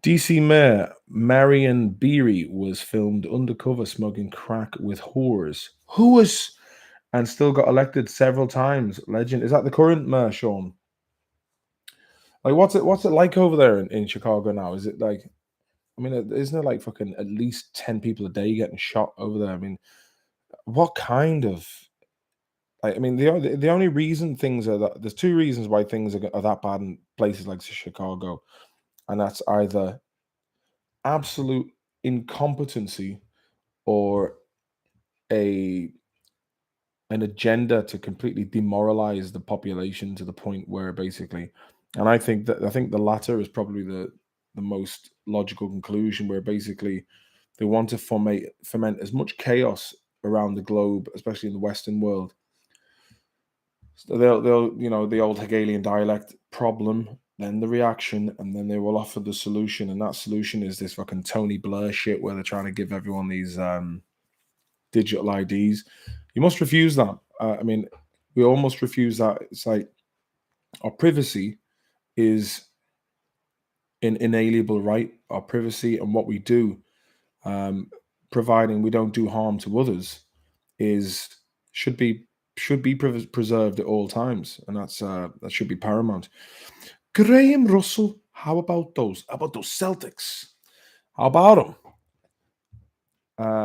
DC Mayor Marion Beery was filmed undercover smoking crack with whores, and still got elected several times. Legend. Is that the current mayor, Sean? Like, what's it like over there in Chicago now? Is it like, I mean, isn't there like fucking at least 10 people a day getting shot over there? I mean, what kind of, like, I mean, the only reason things are that, there's two reasons why things are that bad in places like Chicago, and that's either absolute incompetency or a an agenda to completely demoralize the population to the point where basically, and I think the latter is probably the most logical conclusion, where basically they want to foment as much chaos around the globe, especially in the Western world. So they'll the old Hegelian dialect: problem, then the reaction, and then they will offer the solution. And that solution is this fucking Tony Blair shit, where they're trying to give everyone these digital IDs. You must refuse that. I mean, we almost refuse that. It's like our privacy is an inalienable right. Our privacy and what we do, um, providing we don't do harm to others, is should be preserved at all times, and that should be paramount. Graham Russell, how about those? How about those Celtics? How about them?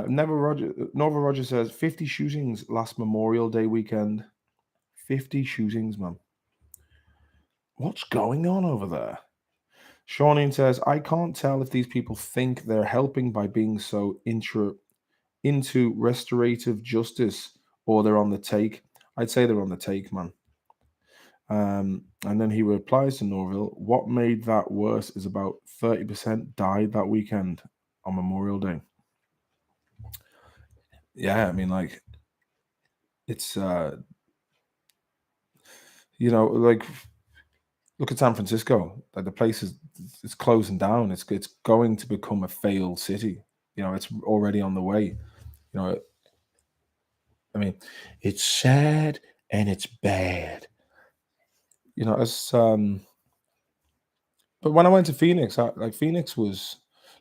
Nova Roger says 50 shootings last Memorial Day weekend. 50 shootings, man. What's going on over there? Shawneen says, I can't tell if these people think they're helping by being so into restorative justice, or they're on the take. I'd say they're on the take, man. And then he replies to Norville, what made that worse is about 30% died that weekend on Memorial Day. Yeah, I mean, like, it's like, look at San Francisco. Like, the place is closing down. It's going to become a failed city. It's already on the way. I mean, it's sad and it's bad. As but when I went to Phoenix, Phoenix was,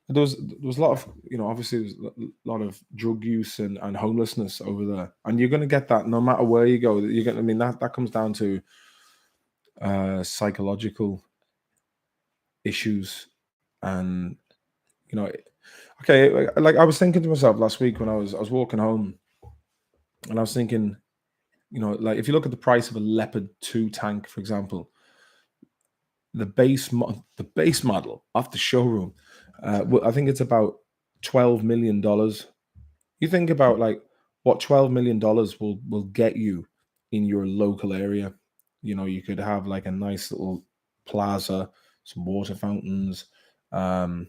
there was a lot of, obviously there's a lot of drug use and homelessness over there, and you're going to get that no matter where you go. You're going, I mean, that comes down to psychological issues, and okay, like I was thinking to myself last week when I was walking home, and I was thinking, like, if you look at the price of a Leopard 2 tank, for example, the base model off the showroom, I think it's about $12 million. You think about, like, what $12 million will get you in your local area. You could have like a nice little plaza, some water fountains, um,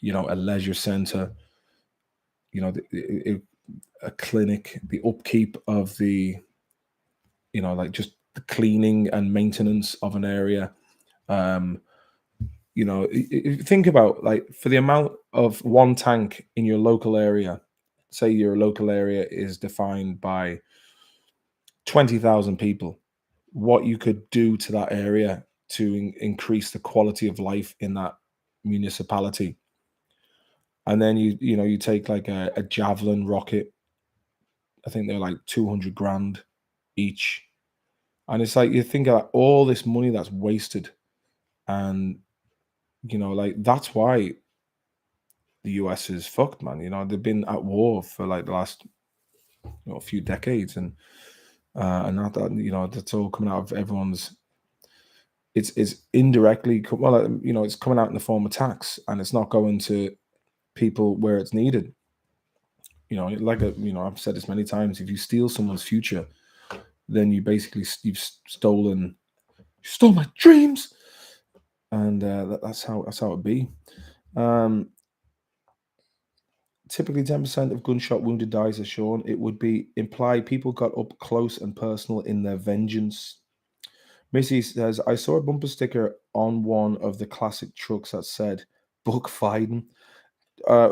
a leisure center, a clinic, the upkeep of the, like, just the cleaning and maintenance of an area. Think about, like, for the amount of one tank in your local area, say your local area is defined by 20,000 people, what you could do to that area to increase the quality of life in that municipality. And then you take like a javelin rocket. I think they're like 200 grand each. And it's like, you think of all this money that's wasted. And, like, that's why the US is fucked, man. They've been at war for like the last few decades. And not that, that's all coming out of everyone's it's indirectly, well, it's coming out in the form of tax, and it's not going to people where it's needed. I've said this many times. If you steal someone's future, then you've stole my dreams, and that's how it be. Um, Typically, 10% of gunshot wounded dies, as shown. It would be implied people got up close and personal in their vengeance. Missy says, I saw a bumper sticker on one of the classic trucks that said, Buck Fiden.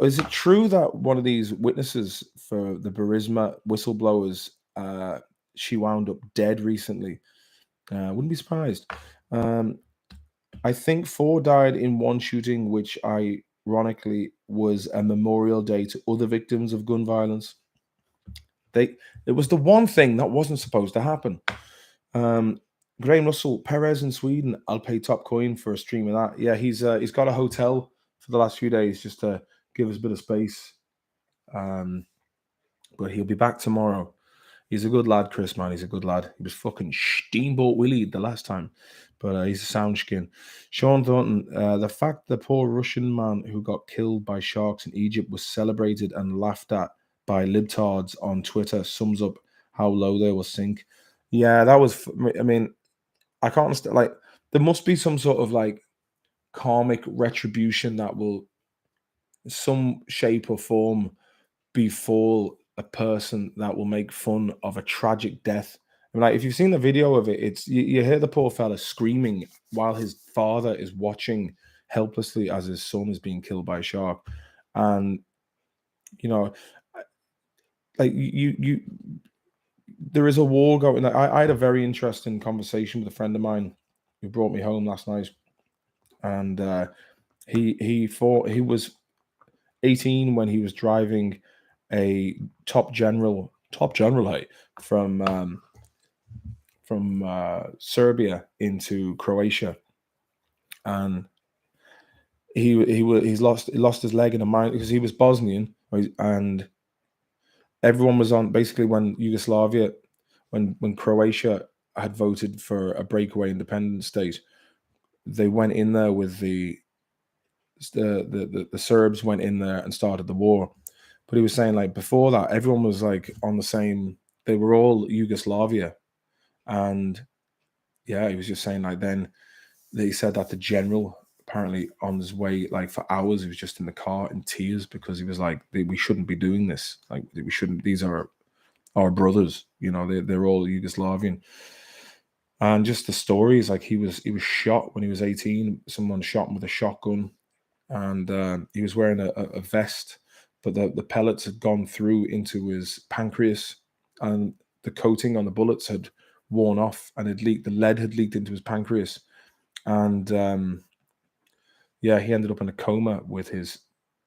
Is it true that one of these witnesses for the Burisma whistleblowers, she wound up dead recently? Wouldn't be surprised. I think 4 died in one shooting, which ironically was a memorial day to other victims of gun violence. It was the one thing that wasn't supposed to happen. Graham Russell, Perez in Sweden, I'll pay top coin for a stream of that. Yeah, he's got a hotel for the last few days just to give us a bit of space. But he'll be back tomorrow. He's a good lad, Chris, man. He's a good lad. He was fucking Steamboat Willie the last time, but he's a sound skin. Sean Thornton, the fact the poor Russian man who got killed by sharks in Egypt was celebrated and laughed at by libtards on Twitter sums up how low they will sink. Yeah, that was, I mean, I can't understand. Like, there must be some sort of like karmic retribution that will, in some shape or form, befall a person that will make fun of a tragic death. I mean, like, if you've seen the video of it, it's you hear the poor fella screaming while his father is watching helplessly as his son is being killed by a shark, and like you there is a war going. I had a very interesting conversation with a friend of mine who brought me home last night, and he was 18 when he was driving a top general from Serbia into Croatia, and he lost his leg in a mine because he was Bosnian, and everyone was on basically when Yugoslavia, when Croatia had voted for a breakaway independent state, they went in there with the Serbs went in there and started the war. But he was saying, like, before that, everyone was like on the same. They were all Yugoslavia, and yeah, he was just saying, like, then they said that the general apparently on his way, like, for hours, he was just in the car in tears because he was like, we shouldn't be doing this. Like, we shouldn't. These are our brothers. They're all Yugoslavian. And just the stories, like, he was shot when he was 18. Someone shot him with a shotgun, and he was wearing a vest, but the pellets had gone through into his pancreas, and the coating on the bullets had worn off, and it leaked. The lead had leaked into his pancreas, and yeah, he ended up in a coma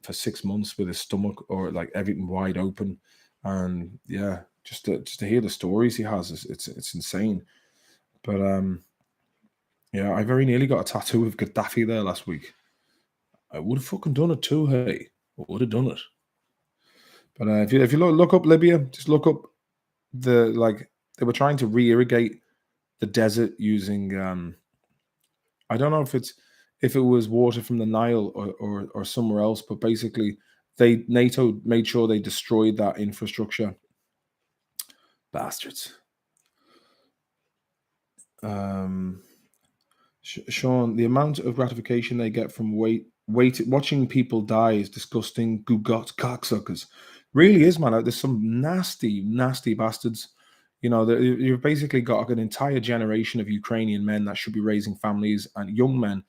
for 6 months with his stomach or like everything wide open, and yeah, just to hear the stories he has, it's insane. But yeah, I very nearly got a tattoo of Gaddafi there last week. I would have fucking done it too, hey. I would have done it. But if you look up Libya, just look up they were trying to re-irrigate the desert using I don't know if it was water from the Nile or somewhere else, but basically NATO made sure they destroyed that infrastructure. Bastards. Sean, the amount of gratification they get from watching people die is disgusting. Gugot cocksuckers, really is, man. There's some nasty, nasty bastards. You've basically got an entire generation of Ukrainian men that should be raising families and young men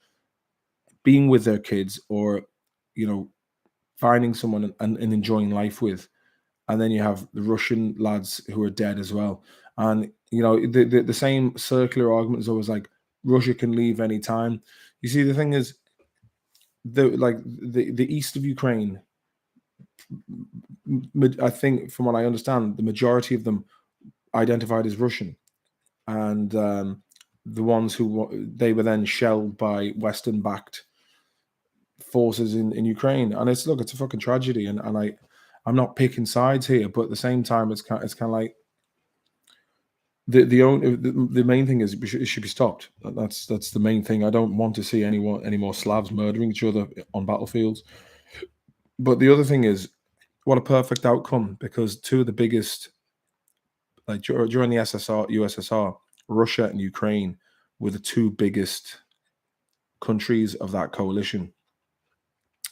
being with their kids, or finding someone and enjoying life with. And then you have the Russian lads who are dead as well. And the same circular argument is always like, Russia can leave anytime. You see, the thing is, the east of Ukraine, I think, from what I understand, the majority of them identified as Russian, and the ones they were then shelled by Western-backed forces in Ukraine. And it's a fucking tragedy, and I'm not picking sides here, but at the same time, it's kind of like, the main thing is it should be stopped. That's the main thing. I don't want to see any more Slavs murdering each other on battlefields. But the other thing is, what a perfect outcome, because two of the biggest, like during the USSR, Russia and Ukraine were the two biggest countries of that coalition.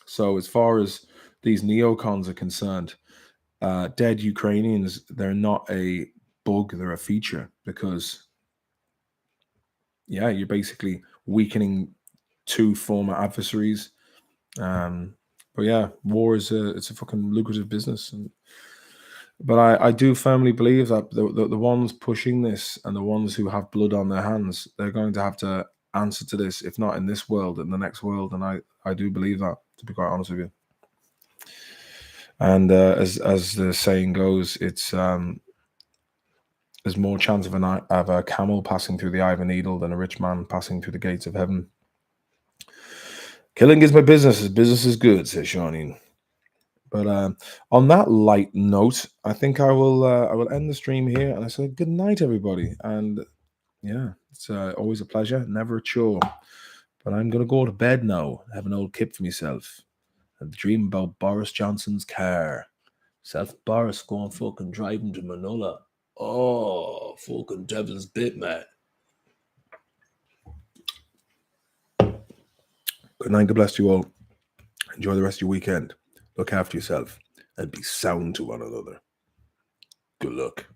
So as far as these neocons are concerned, dead Ukrainians, they're not a bug, they're a feature, because you're basically weakening two former adversaries. But yeah, war is it's a fucking lucrative business. But I do firmly believe that the ones pushing this and the ones who have blood on their hands, they're going to have to answer to this, if not in this world, in the next world. And I do believe that, to be quite honest with you. And as the saying goes, it's there's more chance of a camel passing through the eye of a needle than a rich man passing through the gates of heaven. Killing is my business. Business is good, says Shawneen. But on that light note, I think I will end the stream here, and I say good night, everybody. And yeah, it's always a pleasure, never a chore. But I'm gonna go to bed now, have an old kip for myself, and dream about Boris Johnson's car. Self Boris going fucking driving to Manila. Oh, fucking devil's bit, man. Good night, God bless you all. Enjoy the rest of your weekend. Look after yourself and be sound to one another. Good luck.